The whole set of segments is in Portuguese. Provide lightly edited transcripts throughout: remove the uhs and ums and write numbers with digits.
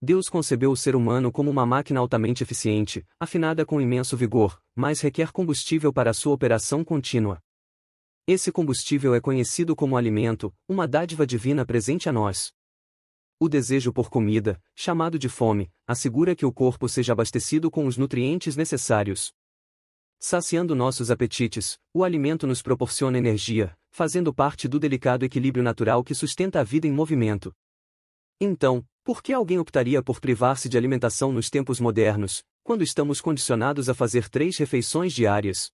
Deus concebeu o ser humano como uma máquina altamente eficiente, afinada com imenso vigor, mas requer combustível para sua operação contínua. Esse combustível é conhecido como alimento, uma dádiva divina presente a nós. O desejo por comida, chamado de fome, assegura que o corpo seja abastecido com os nutrientes necessários. Saciando nossos apetites, o alimento nos proporciona energia, fazendo parte do delicado equilíbrio natural que sustenta a vida em movimento. Então, por que alguém optaria por privar-se de alimentação nos tempos modernos, quando estamos condicionados a fazer 3 refeições diárias?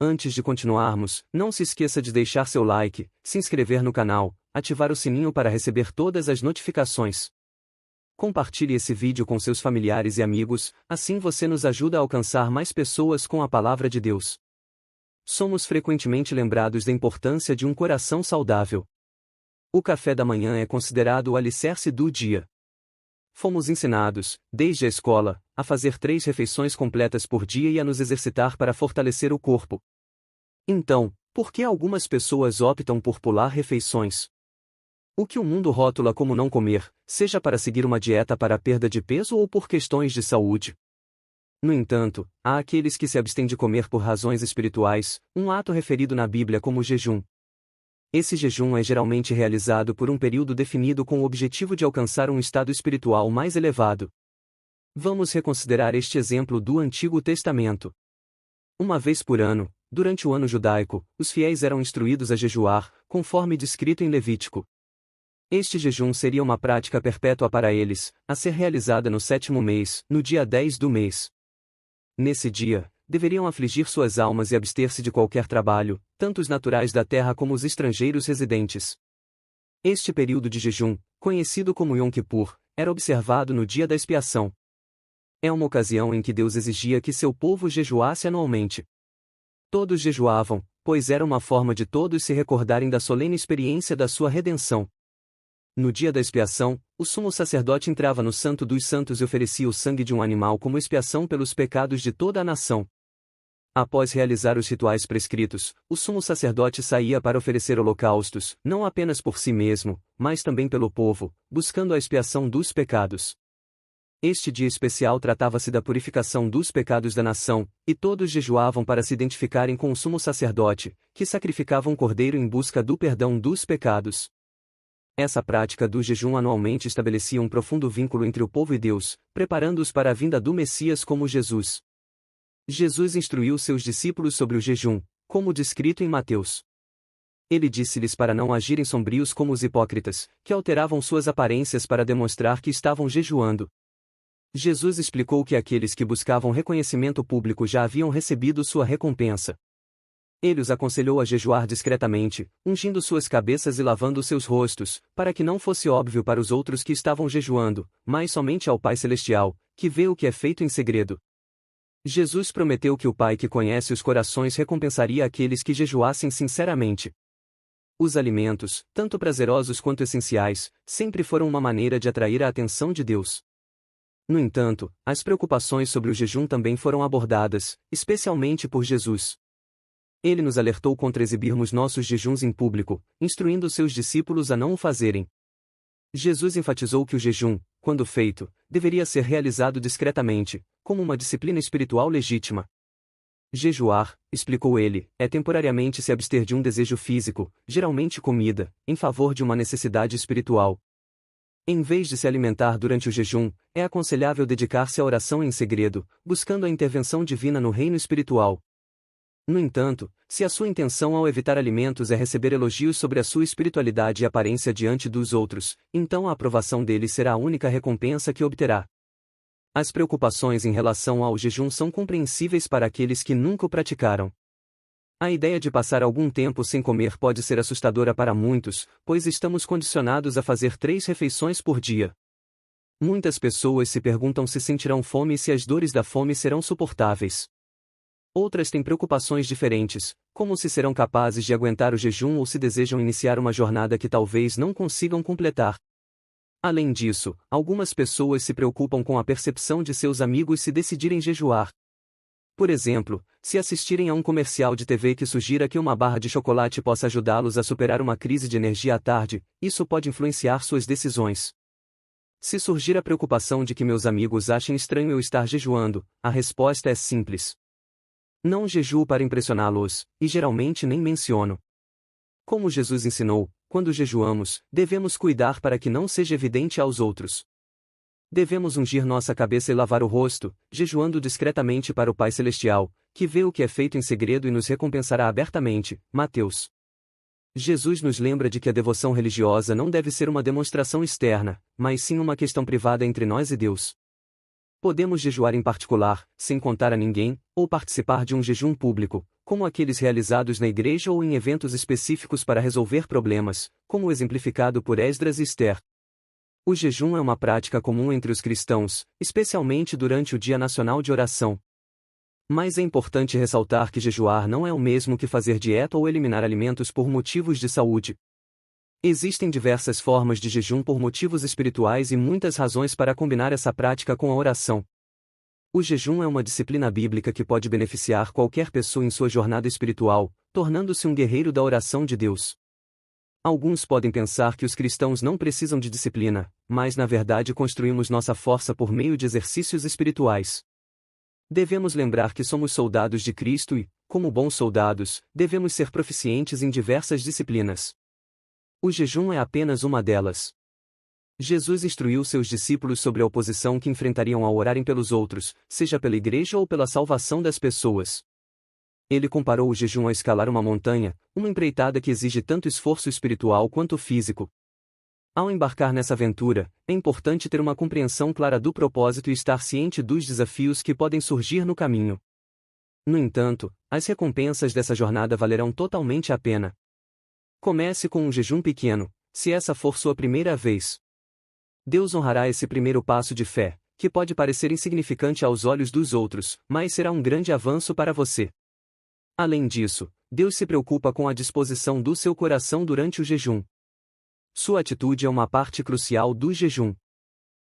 Antes de continuarmos, não se esqueça de deixar seu like, se inscrever no canal, ativar o sininho para receber todas as notificações. Compartilhe esse vídeo com seus familiares e amigos, assim você nos ajuda a alcançar mais pessoas com a palavra de Deus. Somos frequentemente lembrados da importância de um coração saudável. O café da manhã é considerado o alicerce do dia. Fomos ensinados, desde a escola, a fazer 3 refeições completas por dia e a nos exercitar para fortalecer o corpo. Então, por que algumas pessoas optam por pular refeições? O que o mundo rótula como não comer, seja para seguir uma dieta para a perda de peso ou por questões de saúde. No entanto, há aqueles que se abstêm de comer por razões espirituais, um ato referido na Bíblia como jejum. Esse jejum é geralmente realizado por um período definido com o objetivo de alcançar um estado espiritual mais elevado. Vamos reconsiderar este exemplo do Antigo Testamento. Uma vez por ano, durante o ano judaico, os fiéis eram instruídos a jejuar, conforme descrito em Levítico. Este jejum seria uma prática perpétua para eles, a ser realizada no 7º mês, no dia 10 do mês. Nesse dia, deveriam afligir suas almas e abster-se de qualquer trabalho, tanto os naturais da terra como os estrangeiros residentes. Este período de jejum, conhecido como Yom Kippur, era observado no dia da expiação. É uma ocasião em que Deus exigia que seu povo jejuasse anualmente. Todos jejuavam, pois era uma forma de todos se recordarem da solene experiência da sua redenção. No dia da expiação, o sumo sacerdote entrava no Santo dos Santos e oferecia o sangue de um animal como expiação pelos pecados de toda a nação. Após realizar os rituais prescritos, o sumo sacerdote saía para oferecer holocaustos, não apenas por si mesmo, mas também pelo povo, buscando a expiação dos pecados. Este dia especial tratava-se da purificação dos pecados da nação, e todos jejuavam para se identificarem com o sumo sacerdote, que sacrificava um cordeiro em busca do perdão dos pecados. Essa prática do jejum anualmente estabelecia um profundo vínculo entre o povo e Deus, preparando-os para a vinda do Messias como Jesus. Jesus instruiu seus discípulos sobre o jejum, como descrito em Mateus. Ele disse-lhes para não agirem sombrios como os hipócritas, que alteravam suas aparências para demonstrar que estavam jejuando. Jesus explicou que aqueles que buscavam reconhecimento público já haviam recebido sua recompensa. Ele os aconselhou a jejuar discretamente, ungindo suas cabeças e lavando seus rostos, para que não fosse óbvio para os outros que estavam jejuando, mas somente ao Pai Celestial, que vê o que é feito em segredo. Jesus prometeu que o Pai que conhece os corações recompensaria aqueles que jejuassem sinceramente. Os alimentos, tanto prazerosos quanto essenciais, sempre foram uma maneira de atrair a atenção de Deus. No entanto, as preocupações sobre o jejum também foram abordadas, especialmente por Jesus. Ele nos alertou contra exibirmos nossos jejuns em público, instruindo seus discípulos a não o fazerem. Jesus enfatizou que o jejum, quando feito, deveria ser realizado discretamente, como uma disciplina espiritual legítima. Jejuar, explicou ele, é temporariamente se abster de um desejo físico, geralmente comida, em favor de uma necessidade espiritual. Em vez de se alimentar durante o jejum, é aconselhável dedicar-se à oração em segredo, buscando a intervenção divina no reino espiritual. No entanto, se a sua intenção ao evitar alimentos é receber elogios sobre a sua espiritualidade e aparência diante dos outros, então a aprovação deles será a única recompensa que obterá. As preocupações em relação ao jejum são compreensíveis para aqueles que nunca o praticaram. A ideia de passar algum tempo sem comer pode ser assustadora para muitos, pois estamos condicionados a fazer 3 refeições por dia. Muitas pessoas se perguntam se sentirão fome e se as dores da fome serão suportáveis. Outras têm preocupações diferentes, como se serão capazes de aguentar o jejum ou se desejam iniciar uma jornada que talvez não consigam completar. Além disso, algumas pessoas se preocupam com a percepção de seus amigos se decidirem jejuar. Por exemplo, se assistirem a um comercial de TV que sugira que uma barra de chocolate possa ajudá-los a superar uma crise de energia à tarde, isso pode influenciar suas decisões. Se surgir a preocupação de que meus amigos achem estranho eu estar jejuando, a resposta é simples. Não jejuo para impressioná-los, e geralmente nem menciono. Como Jesus ensinou, quando jejuamos, devemos cuidar para que não seja evidente aos outros. Devemos ungir nossa cabeça e lavar o rosto, jejuando discretamente para o Pai Celestial, que vê o que é feito em segredo e nos recompensará abertamente. Mateus. Jesus nos lembra de que a devoção religiosa não deve ser uma demonstração externa, mas sim uma questão privada entre nós e Deus. Podemos jejuar em particular, sem contar a ninguém, ou participar de um jejum público, como aqueles realizados na igreja ou em eventos específicos para resolver problemas, como exemplificado por Esdras e Esther. O jejum é uma prática comum entre os cristãos, especialmente durante o Dia Nacional de Oração. Mas é importante ressaltar que jejuar não é o mesmo que fazer dieta ou eliminar alimentos por motivos de saúde. Existem diversas formas de jejum por motivos espirituais e muitas razões para combinar essa prática com a oração. O jejum é uma disciplina bíblica que pode beneficiar qualquer pessoa em sua jornada espiritual, tornando-se um guerreiro da oração de Deus. Alguns podem pensar que os cristãos não precisam de disciplina, mas na verdade construímos nossa força por meio de exercícios espirituais. Devemos lembrar que somos soldados de Cristo e, como bons soldados, devemos ser proficientes em diversas disciplinas. O jejum é apenas uma delas. Jesus instruiu seus discípulos sobre a oposição que enfrentariam ao orarem pelos outros, seja pela igreja ou pela salvação das pessoas. Ele comparou o jejum a escalar uma montanha, uma empreitada que exige tanto esforço espiritual quanto físico. Ao embarcar nessa aventura, é importante ter uma compreensão clara do propósito e estar ciente dos desafios que podem surgir no caminho. No entanto, as recompensas dessa jornada valerão totalmente a pena. Comece com um jejum pequeno, se essa for sua primeira vez. Deus honrará esse primeiro passo de fé, que pode parecer insignificante aos olhos dos outros, mas será um grande avanço para você. Além disso, Deus se preocupa com a disposição do seu coração durante o jejum. Sua atitude é uma parte crucial do jejum.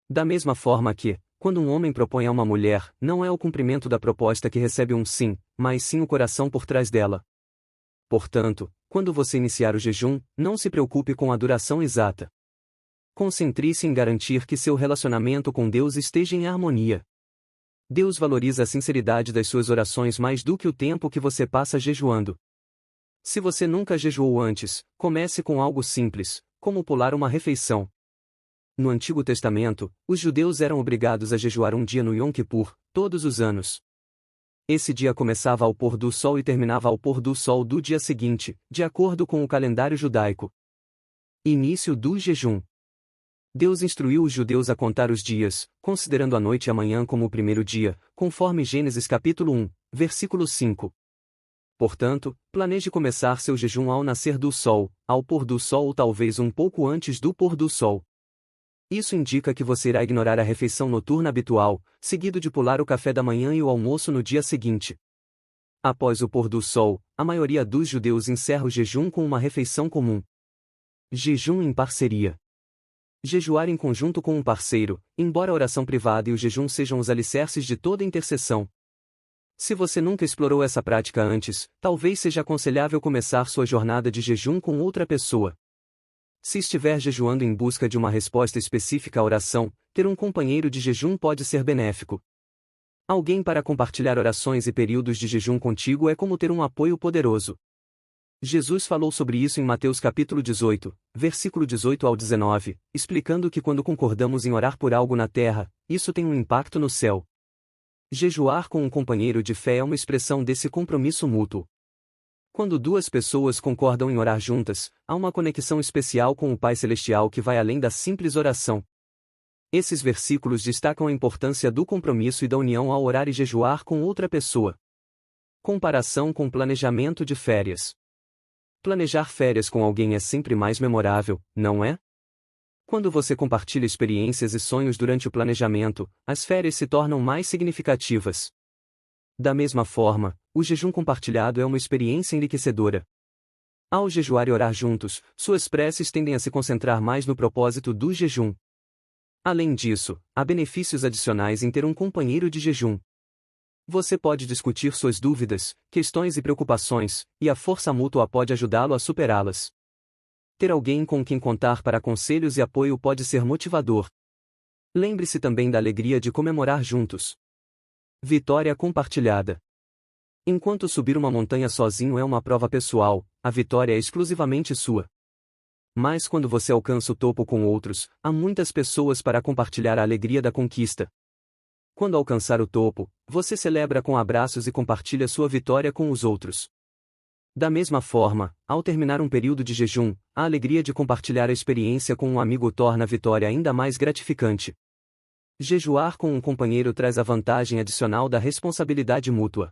Da mesma forma que, quando um homem propõe a uma mulher, não é o cumprimento da proposta que recebe um sim, mas sim o coração por trás dela. Portanto, quando você iniciar o jejum, não se preocupe com a duração exata. Concentre-se em garantir que seu relacionamento com Deus esteja em harmonia. Deus valoriza a sinceridade das suas orações mais do que o tempo que você passa jejuando. Se você nunca jejuou antes, comece com algo simples, como pular uma refeição. No Antigo Testamento, os judeus eram obrigados a jejuar um dia no Yom Kippur, todos os anos. Esse dia começava ao pôr do sol e terminava ao pôr do sol do dia seguinte, de acordo com o calendário judaico. Início do jejum. Deus instruiu os judeus a contar os dias, considerando a noite e a manhã como o primeiro dia, conforme Gênesis capítulo 1, versículo 5. Portanto, planeje começar seu jejum ao nascer do sol, ao pôr do sol ou talvez um pouco antes do pôr do sol. Isso indica que você irá ignorar a refeição noturna habitual, seguido de pular o café da manhã e o almoço no dia seguinte. Após o pôr do sol, a maioria dos judeus encerra o jejum com uma refeição comum. Jejum em parceria. Jejuar em conjunto com um parceiro, embora a oração privada e o jejum sejam os alicerces de toda intercessão. Se você nunca explorou essa prática antes, talvez seja aconselhável começar sua jornada de jejum com outra pessoa. Se estiver jejuando em busca de uma resposta específica à oração, ter um companheiro de jejum pode ser benéfico. Alguém para compartilhar orações e períodos de jejum contigo é como ter um apoio poderoso. Jesus falou sobre isso em Mateus capítulo 18, versículo 18 ao 19, explicando que quando concordamos em orar por algo na terra, isso tem um impacto no céu. Jejuar com um companheiro de fé é uma expressão desse compromisso mútuo. Quando duas pessoas concordam em orar juntas, há uma conexão especial com o Pai Celestial que vai além da simples oração. Esses versículos destacam a importância do compromisso e da união ao orar e jejuar com outra pessoa. Comparação com planejamento de férias. Planejar férias com alguém é sempre mais memorável, não é? Quando você compartilha experiências e sonhos durante o planejamento, as férias se tornam mais significativas. Da mesma forma, o jejum compartilhado é uma experiência enriquecedora. Ao jejuar e orar juntos, suas preces tendem a se concentrar mais no propósito do jejum. Além disso, há benefícios adicionais em ter um companheiro de jejum. Você pode discutir suas dúvidas, questões e preocupações, e a força mútua pode ajudá-lo a superá-las. Ter alguém com quem contar para conselhos e apoio pode ser motivador. Lembre-se também da alegria de comemorar juntos. Vitória compartilhada. Enquanto subir uma montanha sozinho é uma prova pessoal, a vitória é exclusivamente sua. Mas quando você alcança o topo com outros, há muitas pessoas para compartilhar a alegria da conquista. Quando alcançar o topo, você celebra com abraços e compartilha sua vitória com os outros. Da mesma forma, ao terminar um período de jejum, a alegria de compartilhar a experiência com um amigo torna a vitória ainda mais gratificante. Jejuar com um companheiro traz a vantagem adicional da responsabilidade mútua.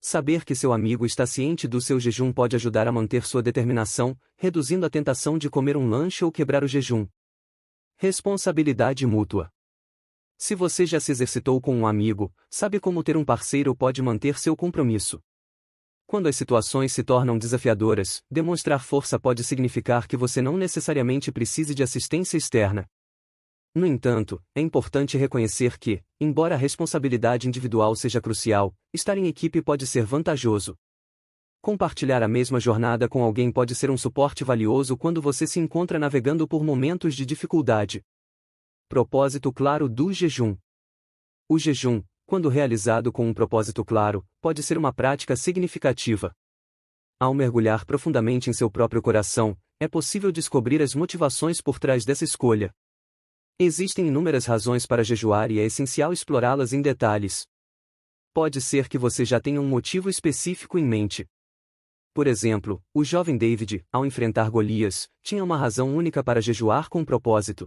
Saber que seu amigo está ciente do seu jejum pode ajudar a manter sua determinação, reduzindo a tentação de comer um lanche ou quebrar o jejum. Responsabilidade mútua. Se você já se exercitou com um amigo, sabe como ter um parceiro pode manter seu compromisso. Quando as situações se tornam desafiadoras, demonstrar força pode significar que você não necessariamente precise de assistência externa. No entanto, é importante reconhecer que, embora a responsabilidade individual seja crucial, estar em equipe pode ser vantajoso. Compartilhar a mesma jornada com alguém pode ser um suporte valioso quando você se encontra navegando por momentos de dificuldade. Propósito claro do jejum. O jejum, quando realizado com um propósito claro, pode ser uma prática significativa. Ao mergulhar profundamente em seu próprio coração, é possível descobrir as motivações por trás dessa escolha. Existem inúmeras razões para jejuar e é essencial explorá-las em detalhes. Pode ser que você já tenha um motivo específico em mente. Por exemplo, o jovem David, ao enfrentar Golias, tinha uma razão única para jejuar com propósito.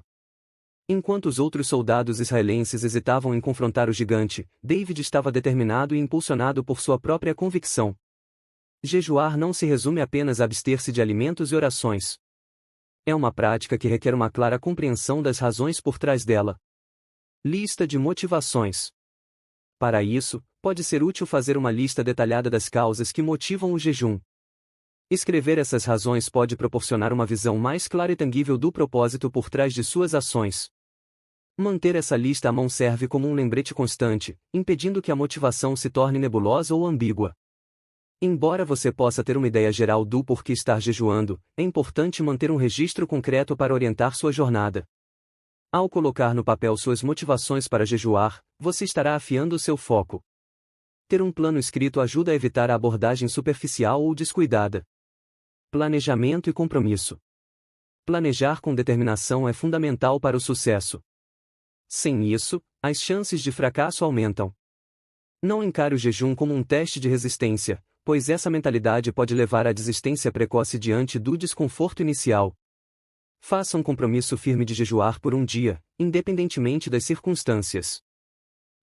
Enquanto os outros soldados israelenses hesitavam em confrontar o gigante, David estava determinado e impulsionado por sua própria convicção. Jejuar não se resume apenas a abster-se de alimentos e orações. É uma prática que requer uma clara compreensão das razões por trás dela. Lista de motivações. Para isso, pode ser útil fazer uma lista detalhada das causas que motivam o jejum. Escrever essas razões pode proporcionar uma visão mais clara e tangível do propósito por trás de suas ações. Manter essa lista à mão serve como um lembrete constante, impedindo que a motivação se torne nebulosa ou ambígua. Embora você possa ter uma ideia geral do porquê estar jejuando, é importante manter um registro concreto para orientar sua jornada. Ao colocar no papel suas motivações para jejuar, você estará afiando seu foco. Ter um plano escrito ajuda a evitar a abordagem superficial ou descuidada. Planejamento e compromisso. Planejar com determinação é fundamental para o sucesso. Sem isso, as chances de fracasso aumentam. Não encare o jejum como um teste de resistência, pois essa mentalidade pode levar à desistência precoce diante do desconforto inicial. Faça um compromisso firme de jejuar por um dia, independentemente das circunstâncias.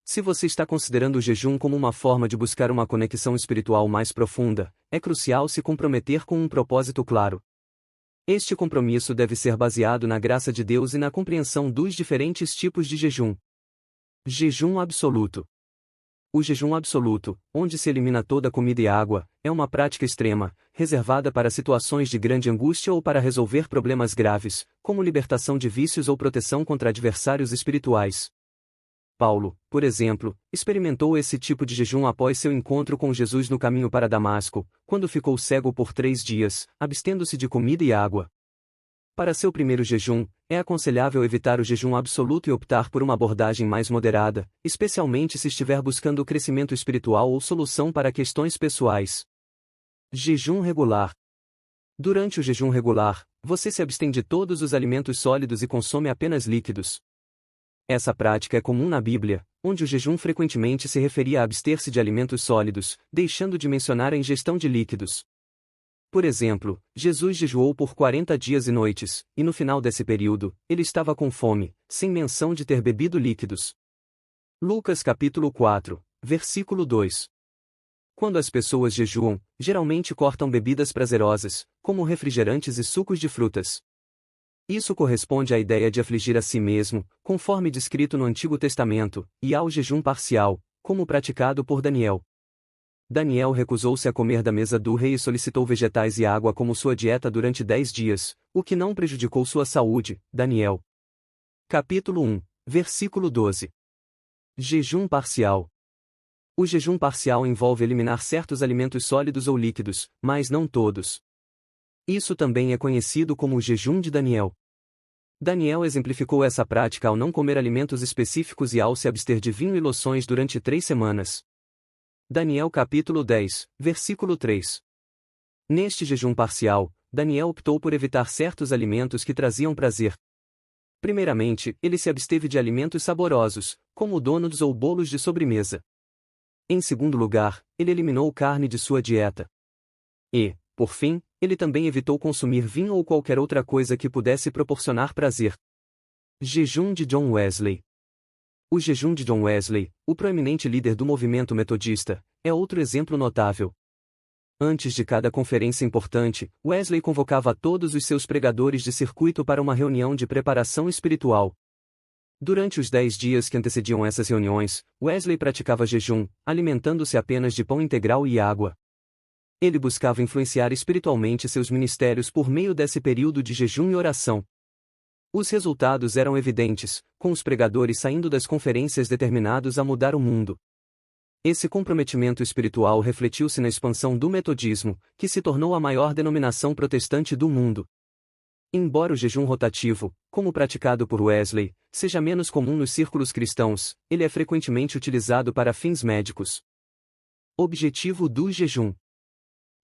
Se você está considerando o jejum como uma forma de buscar uma conexão espiritual mais profunda, é crucial se comprometer com um propósito claro. Este compromisso deve ser baseado na graça de Deus e na compreensão dos diferentes tipos de jejum. Jejum absoluto. O jejum absoluto, onde se elimina toda comida e água, é uma prática extrema, reservada para situações de grande angústia ou para resolver problemas graves, como libertação de vícios ou proteção contra adversários espirituais. Paulo, por exemplo, experimentou esse tipo de jejum após seu encontro com Jesus no caminho para Damasco, quando ficou cego por 3 dias, abstendo-se de comida e água. Para seu primeiro jejum, é aconselhável evitar o jejum absoluto e optar por uma abordagem mais moderada, especialmente se estiver buscando crescimento espiritual ou solução para questões pessoais. Jejum regular. Durante o jejum regular, você se abstém de todos os alimentos sólidos e consome apenas líquidos. Essa prática é comum na Bíblia, onde o jejum frequentemente se referia a abster-se de alimentos sólidos, deixando de mencionar a ingestão de líquidos. Por exemplo, Jesus jejuou por 40 dias e noites, e no final desse período, ele estava com fome, sem menção de ter bebido líquidos. Lucas capítulo 4, versículo 2. Quando as pessoas jejuam, geralmente cortam bebidas prazerosas, como refrigerantes e sucos de frutas. Isso corresponde à ideia de afligir a si mesmo, conforme descrito no Antigo Testamento, e ao jejum parcial, como praticado por Daniel. Daniel recusou-se a comer da mesa do rei e solicitou vegetais e água como sua dieta durante 10 dias, o que não prejudicou sua saúde. Daniel. Capítulo 1, versículo 12. Jejum parcial. O jejum parcial envolve eliminar certos alimentos sólidos ou líquidos, mas não todos. Isso também é conhecido como o jejum de Daniel. Daniel exemplificou essa prática ao não comer alimentos específicos e ao se abster de vinho e loções durante 3 semanas. Daniel capítulo 10, versículo 3. Neste jejum parcial, Daniel optou por evitar certos alimentos que traziam prazer. Primeiramente, ele se absteve de alimentos saborosos, como donuts ou bolos de sobremesa. Em segundo lugar, ele eliminou carne de sua dieta. E, por fim, ele também evitou consumir vinho ou qualquer outra coisa que pudesse proporcionar prazer. Jejum de John Wesley. O jejum de John Wesley, o proeminente líder do movimento metodista, é outro exemplo notável. Antes de cada conferência importante, Wesley convocava todos os seus pregadores de circuito para uma reunião de preparação espiritual. Durante os 10 dias que antecediam essas reuniões, Wesley praticava jejum, alimentando-se apenas de pão integral e água. Ele buscava influenciar espiritualmente seus ministérios por meio desse período de jejum e oração. Os resultados eram evidentes, com os pregadores saindo das conferências determinados a mudar o mundo. Esse comprometimento espiritual refletiu-se na expansão do metodismo, que se tornou a maior denominação protestante do mundo. Embora o jejum rotativo, como praticado por Wesley, seja menos comum nos círculos cristãos, ele é frequentemente utilizado para fins médicos. Objetivo do jejum.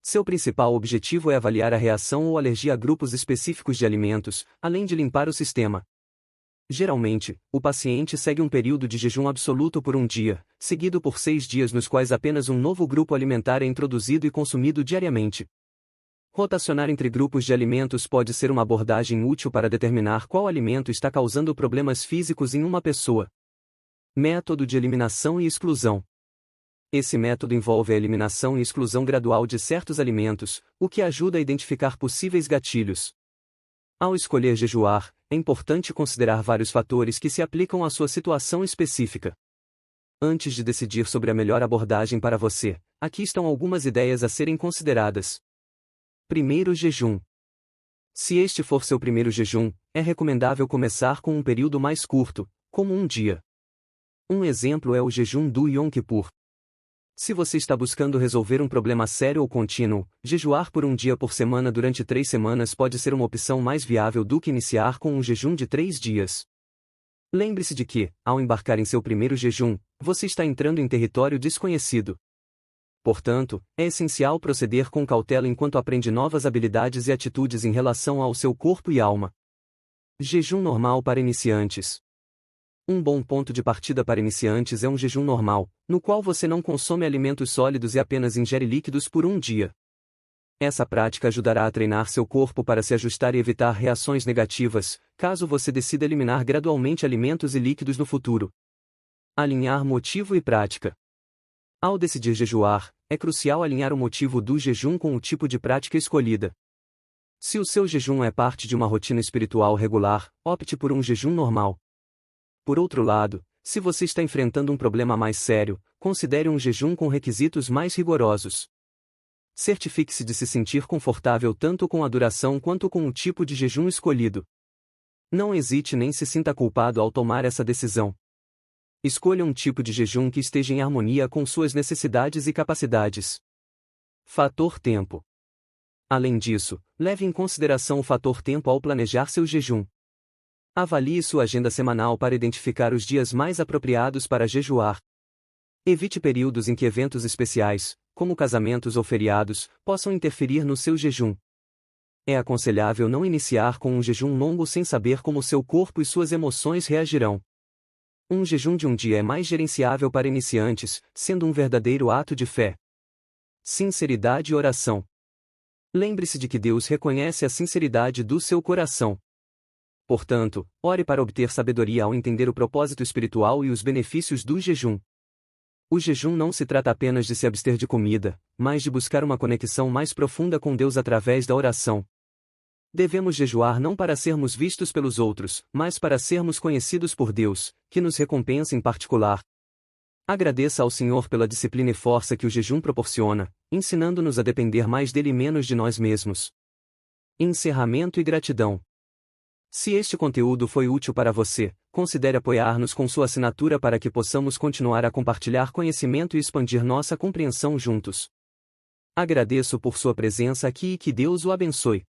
Seu principal objetivo é avaliar a reação ou alergia a grupos específicos de alimentos, além de limpar o sistema. Geralmente, o paciente segue um período de jejum absoluto por um dia, seguido por 6 dias nos quais apenas um novo grupo alimentar é introduzido e consumido diariamente. Rotacionar entre grupos de alimentos pode ser uma abordagem útil para determinar qual alimento está causando problemas físicos em uma pessoa. Método de eliminação e exclusão. Esse método envolve a eliminação e exclusão gradual de certos alimentos, o que ajuda a identificar possíveis gatilhos. Ao escolher jejuar, é importante considerar vários fatores que se aplicam à sua situação específica. Antes de decidir sobre a melhor abordagem para você, aqui estão algumas ideias a serem consideradas. Primeiro jejum. Se este for seu primeiro jejum, é recomendável começar com um período mais curto, como um dia. Um exemplo é o jejum do Yom Kippur. Se você está buscando resolver um problema sério ou contínuo, jejuar por um dia por semana durante 3 semanas pode ser uma opção mais viável do que iniciar com um jejum de 3 dias. Lembre-se de que, ao embarcar em seu primeiro jejum, você está entrando em território desconhecido. Portanto, é essencial proceder com cautela enquanto aprende novas habilidades e atitudes em relação ao seu corpo e alma. Jejum normal para iniciantes. Um bom ponto de partida para iniciantes é um jejum normal, no qual você não consome alimentos sólidos e apenas ingere líquidos por um dia. Essa prática ajudará a treinar seu corpo para se ajustar e evitar reações negativas, caso você decida eliminar gradualmente alimentos e líquidos no futuro. Alinhar motivo e prática. Ao decidir jejuar, é crucial alinhar o motivo do jejum com o tipo de prática escolhida. Se o seu jejum é parte de uma rotina espiritual regular, opte por um jejum normal. Por outro lado, se você está enfrentando um problema mais sério, considere um jejum com requisitos mais rigorosos. Certifique-se de se sentir confortável tanto com a duração quanto com o tipo de jejum escolhido. Não hesite nem se sinta culpado ao tomar essa decisão. Escolha um tipo de jejum que esteja em harmonia com suas necessidades e capacidades. Fator tempo. Além disso, leve em consideração o fator tempo ao planejar seu jejum. Avalie sua agenda semanal para identificar os dias mais apropriados para jejuar. Evite períodos em que eventos especiais, como casamentos ou feriados, possam interferir no seu jejum. É aconselhável não iniciar com um jejum longo sem saber como seu corpo e suas emoções reagirão. Um jejum de um dia é mais gerenciável para iniciantes, sendo um verdadeiro ato de fé. Sinceridade e oração. Lembre-se de que Deus reconhece a sinceridade do seu coração. Portanto, ore para obter sabedoria ao entender o propósito espiritual e os benefícios do jejum. O jejum não se trata apenas de se abster de comida, mas de buscar uma conexão mais profunda com Deus através da oração. Devemos jejuar não para sermos vistos pelos outros, mas para sermos conhecidos por Deus, que nos recompensa em particular. Agradeça ao Senhor pela disciplina e força que o jejum proporciona, ensinando-nos a depender mais dele e menos de nós mesmos. Encerramento e gratidão. Se este conteúdo foi útil para você, considere apoiar-nos com sua assinatura para que possamos continuar a compartilhar conhecimento e expandir nossa compreensão juntos. Agradeço por sua presença aqui e que Deus o abençoe.